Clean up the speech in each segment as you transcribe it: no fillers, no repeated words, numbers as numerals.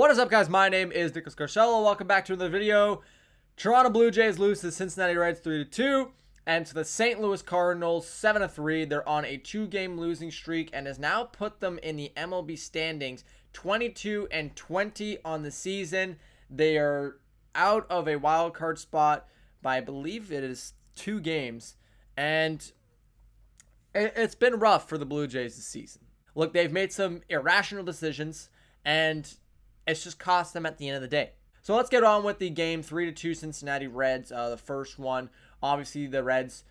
What is up, guys? My name is Nicholas Carcello. Welcome back to another video. Toronto Blue Jays lose to the Cincinnati Reds 3-2, and to the St. Louis Cardinals 7-3. They're on a 2-game losing streak and has now put them in the MLB standings 22-20 on the season. They are out of a wild card spot by, I believe it is 2 games, and it's been rough for the Blue Jays this season. Look, they've made some irrational decisions, and it's just cost them at the end of the day. So let's get on with the game. 3-2 Cincinnati Reds, the first one. Obviously, the Reds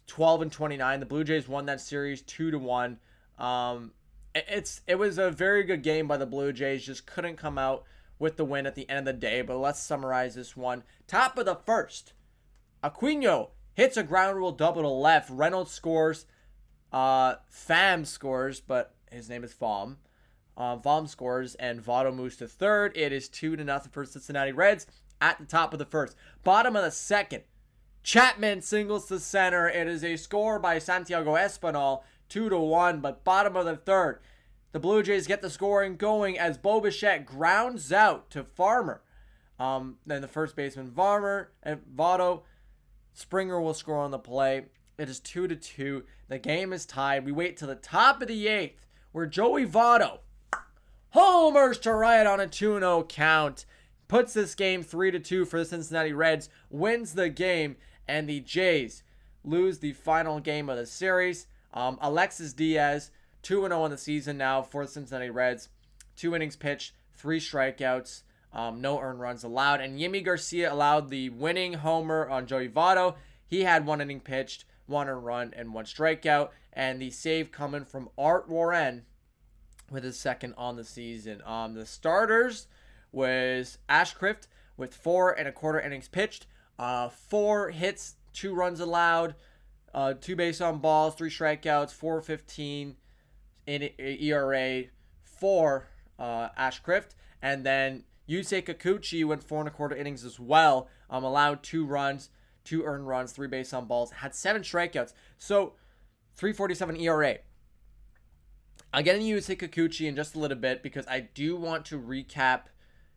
12-29. The Blue Jays won that series 2-1. It was a very good game by the Blue Jays. Just couldn't come out with the win at the end of the day. But let's summarize this one. Top of the first, Aquino hits a ground rule double to left. Reynolds scores. Pham scores, but his name is Pham. Pham scores, and Votto moves to third. It is 2-0 for Cincinnati Reds at the top of the first. Bottom of the second, Chapman singles to center. It is a score by Santiago Espinal, 2-1. But bottom of the third, the Blue Jays get the scoring going as Bo Bichette grounds out to Farmer. Then the first baseman Farmer and Votto. Springer will score on the play. It is 2-2. The game is tied. We wait till the top of the 8th, where Joey Votto homers to right on a 2-0 count. Puts this game 3-2 for the Cincinnati Reds. Wins the game, and the Jays lose the final game of the series. Alexis Diaz, 2-0 on the season now for the Cincinnati Reds. 2 innings pitched, 3 strikeouts, no earned runs allowed. And Yimi Garcia allowed the winning homer on Joey Votto. He had 1 inning pitched, 1 earned run, and 1 strikeout. And the save coming from Art Warren with his second on the season. The starters was Ashcraft with 4 1/4 innings pitched, 4 hits, 2 runs allowed, 2 base on balls, 3 strikeouts, 4.15 in ERA for Ashcraft. And then Yusei Kikuchi went 4 1/4 innings as well, allowed 2 runs, 2 earned runs, 3 base on balls, had 7 strikeouts. So 3.47 ERA. I'll get into Yusei Kikuchi in just a little bit because I do want to recap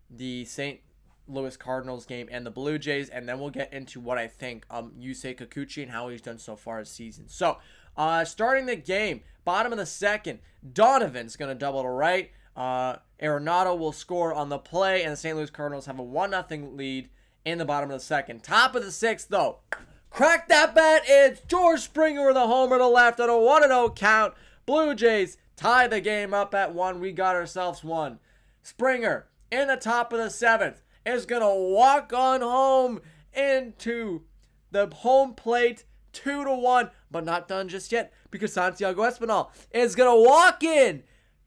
the St. Louis Cardinals game and the Blue Jays, and then we'll get into what I think Yusei Kikuchi and how he's done so far this season. So, starting the game, bottom of the second, Donovan's going to double to right. Arenado will score on the play, and the St. Louis Cardinals have a 1-0 lead in the bottom of the second. Top of the sixth, though, crack that bat. It's George Springer with a homer to left on a 1-0 count. Blue Jays tie the game up at 1. We got ourselves 1. Springer in the top of the 7th is going to walk on home into the home plate 2-1, but not done just yet because Santiago Espinal is going to walk in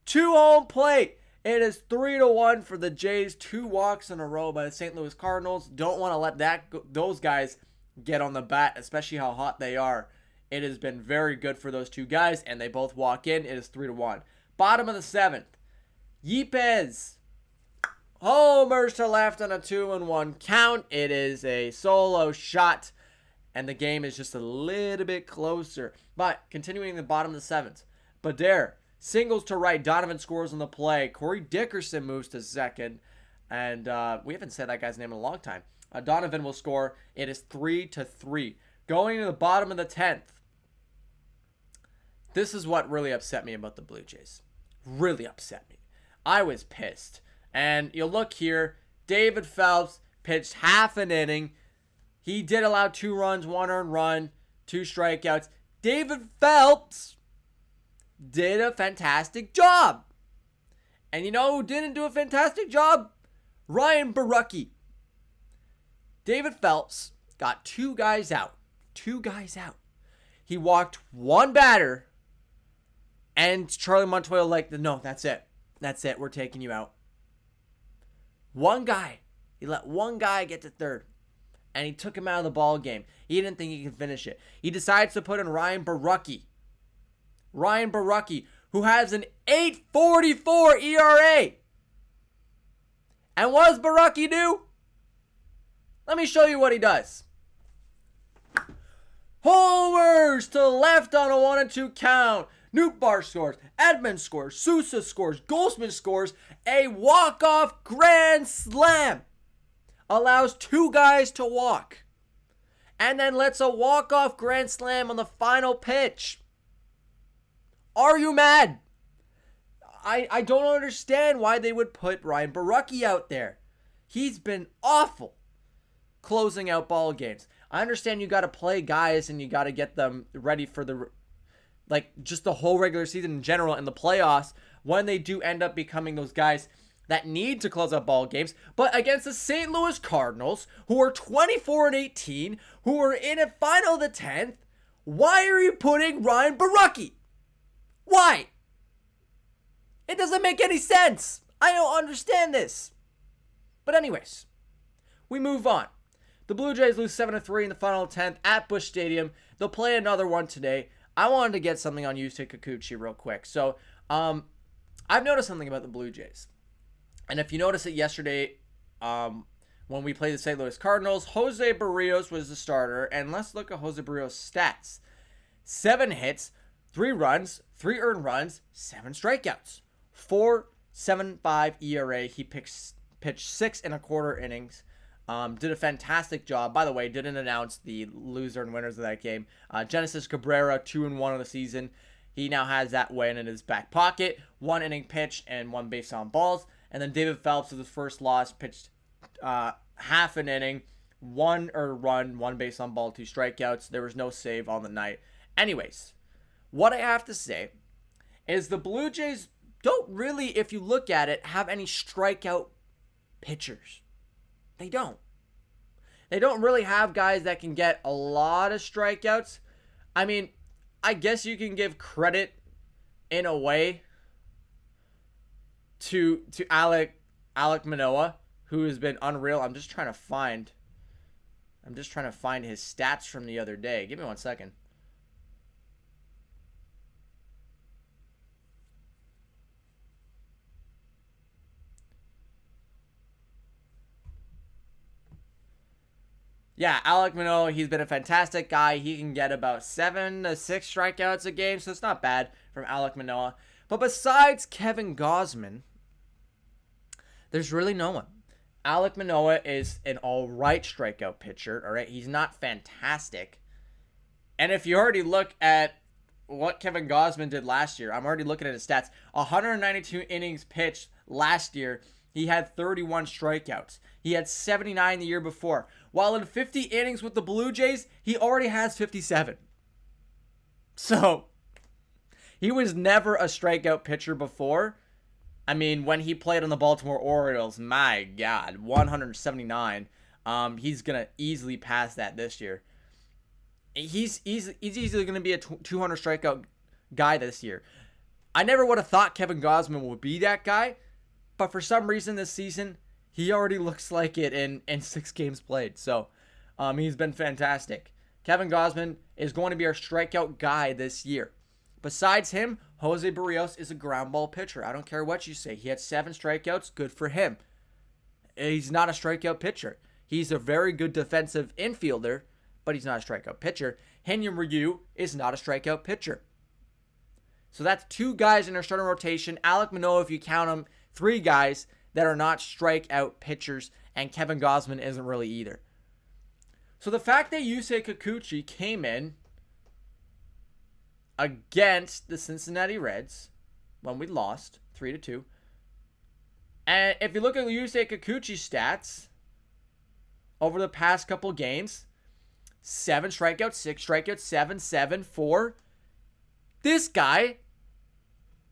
to home plate. It is 3-1 for the Jays. 2 walks in a row by the St. Louis Cardinals. Don't want to let those guys get on the bat, especially how hot they are. It has been very good for those 2 guys, and they both walk in. It is 3-1. Bottom of the 7th, Yepez homers to left on a 2-1 count. It is a solo shot, and the game is just a little bit closer. But continuing the bottom of the 7th, Bader singles to right. Donovan scores on the play. Corey Dickerson moves to second, and we haven't said that guy's name in a long time. Donovan will score. It is 3-3. Going to the bottom of the 10th. This is what really upset me about the Blue Jays. Really upset me. I was pissed. And you'll look here. David Phelps pitched half an inning. He did allow 2 runs, 1 earned run, 2 strikeouts. David Phelps did a fantastic job. And you know who didn't do a fantastic job? Ryan Borucki. David Phelps got 2 guys out. 2 guys out. He walked 1 batter, and Charlie Montoya no, that's it. That's it. We're taking you out. 1 guy. He let 1 guy get to third, and he took him out of the ball game. He didn't think he could finish it. He decides to put in Ryan Borucki. Ryan Borucki, who has an 8.44 ERA. And what does Borucki do? Let me show you what he does. Homers to left on a 1-2 count. Nootbaar scores, Edmonds scores, Sousa scores, Goldsman scores, a walk-off grand slam. Allows 2 guys to walk. And then lets a walk-off grand slam on the final pitch. Are you mad? I don't understand why they would put Ryan Borucki out there. He's been awful closing out ball games. I understand you got to play guys and you got to get them ready for just the whole regular season in general and the playoffs when they do end up becoming those guys that need to close out ball games. But against the St. Louis Cardinals, who are 24-18, who are in a final of the 10th, why are you putting Ryan Borucki? Why? It doesn't make any sense. I don't understand this. But anyways, we move on. The Blue Jays lose 7-3 in the final 10th at Busch Stadium. They'll play another one today. I wanted to get something on Yusei Kikuchi real quick. So, I've noticed something about the Blue Jays. And if you noticed it yesterday, when we played the St. Louis Cardinals, Jose Barrios was the starter. And let's look at Jose Barrios' stats. 7 hits, 3 runs, 3 earned runs, 7 strikeouts. 4.75 ERA. He pitched 6 1/4 innings. Did a fantastic job. By the way, didn't announce the loser and winners of that game. Genesis Cabrera, 2-1 of the season. He now has that win in his back pocket. 1 inning pitched and 1 base on balls. And then David Phelps with his first loss, pitched half an inning, 1 earned run, 1 base on ball, 2 strikeouts. There was no save on the night. Anyways, what I have to say is the Blue Jays don't really, if you look at it, have any strikeout pitchers. They don't. They don't really have guys that can get a lot of strikeouts. I mean, I guess you can give credit in a way to Alek Manoah, who has been unreal. I'm just trying to find his stats from the other day. Give me 1 second. Yeah, Alek Manoah, he's been a fantastic guy. He can get about 7 to 6 strikeouts a game, so it's not bad from Alek Manoah. But besides Kevin Gausman, there's really no one. Alek Manoah is an all-right strikeout pitcher, all right? He's not fantastic. And if you already look at what Kevin Gausman did last year, I'm already looking at his stats. 192 innings pitched last year. He had 31 strikeouts. He had 79 the year before. While in 50 innings with the Blue Jays, he already has 57. So, he was never a strikeout pitcher before. I mean, when he played on the Baltimore Orioles, my God, 179. He's going to easily pass that this year. He's easily going to be a 200 strikeout guy this year. I never would have thought Kevin Gausman would be that guy. But for some reason this season, he already looks like it in 6 games played. So, he's been fantastic. Kevin Gausman is going to be our strikeout guy this year. Besides him, Jose Barrios is a ground ball pitcher. I don't care what you say. He had 7 strikeouts. Good for him. He's not a strikeout pitcher. He's a very good defensive infielder, but he's not a strikeout pitcher. Henry Ryu is not a strikeout pitcher. So that's 2 guys in our starting rotation. Alek Manoah, if you count him, 3 guys that are not strikeout pitchers, and Kevin Gausman isn't really either. So the fact that Yusei Kikuchi came in against the Cincinnati Reds when we lost 3-2, and if you look at Yusei Kikuchi's stats over the past couple games, 7 strikeouts, 6 strikeouts, 7, 4. This guy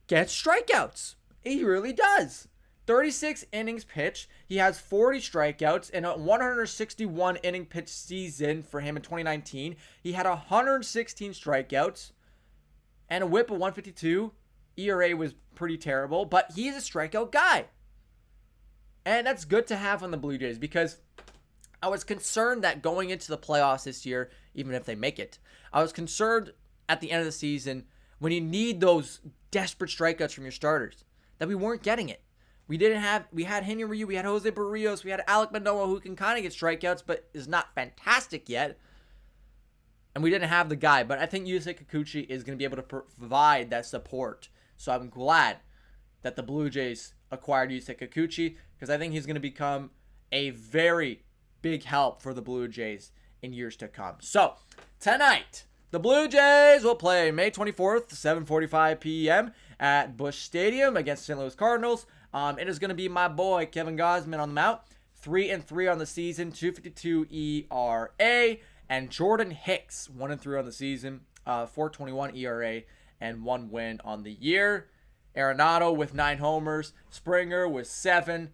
gets strikeouts. He really does. 36 innings pitched. He has 40 strikeouts in a 161 inning pitch season for him in 2019. He had 116 strikeouts and a whip of 152. ERA was pretty terrible, but he's a strikeout guy. And that's good to have on the Blue Jays because I was concerned that going into the playoffs this year, even if they make it, I was concerned at the end of the season when you need those desperate strikeouts from your starters, that we weren't getting it. We had Henry Ryu, we had Jose Barrios, we had Alek Manoah, who can kind of get strikeouts, but is not fantastic yet. and we didn't have the guy. But I think Yusei Kikuchi is going to be able to provide that support. So I'm glad that the Blue Jays acquired Yusei Kikuchi, because I think he's going to become a very big help for the Blue Jays in years to come. So tonight, the Blue Jays will play May 24th, 7:45 p.m. at Busch Stadium against St. Louis Cardinals. It is going to be my boy Kevin Gausman on the mound, 3-3 on the season, 2.52 ERA, and Jordan Hicks, 1-3 on the season, 4.21 ERA, and 1 win on the year. Arenado with 9 homers, Springer with 7,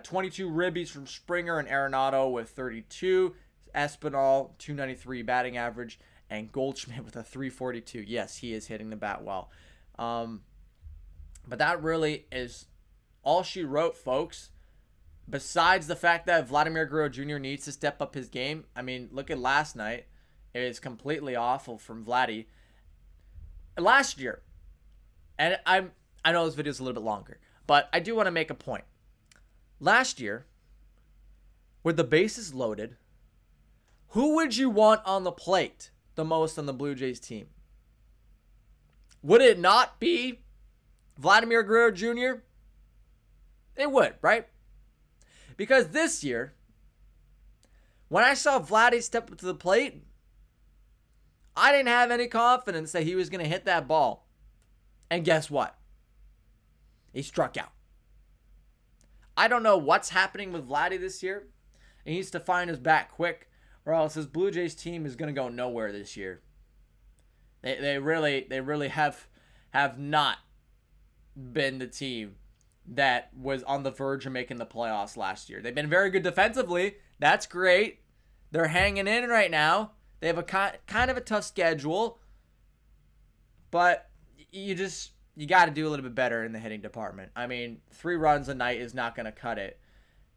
22 ribbies from Springer, and Arenado with 32, Espinal 293 batting average, and Goldschmidt with a 342. Yes, he is hitting the bat well. But that really is all she wrote, folks. Besides the fact that Vladimir Guerrero Jr. needs to step up his game. I mean, look at last night. It is completely awful from Vladdy. Last year, and I know this video is a little bit longer, but I do want to make a point. Last year, with the bases loaded, who would you want on the plate the most on the Blue Jays team? Would it not be Vladimir Guerrero Jr.? It would, right? Because this year, when I saw Vladdy step up to the plate, I didn't have any confidence that he was going to hit that ball. And guess what? He struck out. I don't know what's happening with Vladdy this year. He needs to find his bat quick, or else his Blue Jays team is going to go nowhere this year. They really have not been the team that was on the verge of making the playoffs last year. They've been very good defensively. That's great. They're hanging in right now. They have a kind of a tough schedule, but you got to do a little bit better in the hitting department. I mean, 3 runs a night is not going to cut it.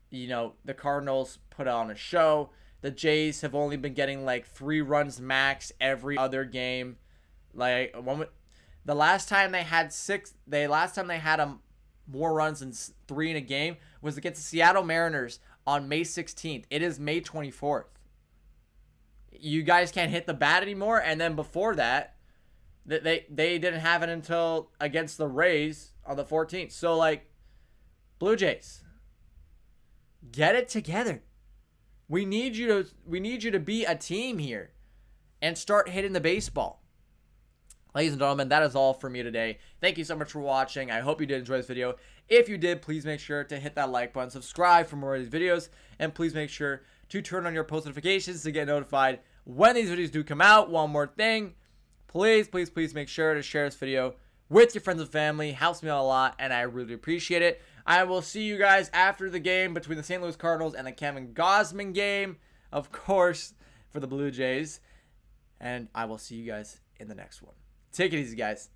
You know, the Cardinals put on a show. The Jays have only been getting like 3 runs max every other game. Like the last time they had more runs than 3 in a game was against the Seattle Mariners on May 16th. It is May 24th. You guys can't hit the bat anymore, and then before that, they didn't have it until against the Rays on the 14th. So like, Blue Jays, get it together. We need you to be a team here and start hitting the baseball. Ladies and gentlemen, that is all for me today. Thank you so much for watching. I hope you did enjoy this video. If you did, please make sure to hit that like button, subscribe for more of these videos, and please make sure to turn on your post notifications to get notified when these videos do come out. One more thing, please make sure to share this video with your friends and family. Helps me out a lot, and I really appreciate it. I will see you guys after the game between the St. Louis Cardinals and the Kevin Gausman game, of course, for the Blue Jays. And I will see you guys in the next one. Take it easy, guys.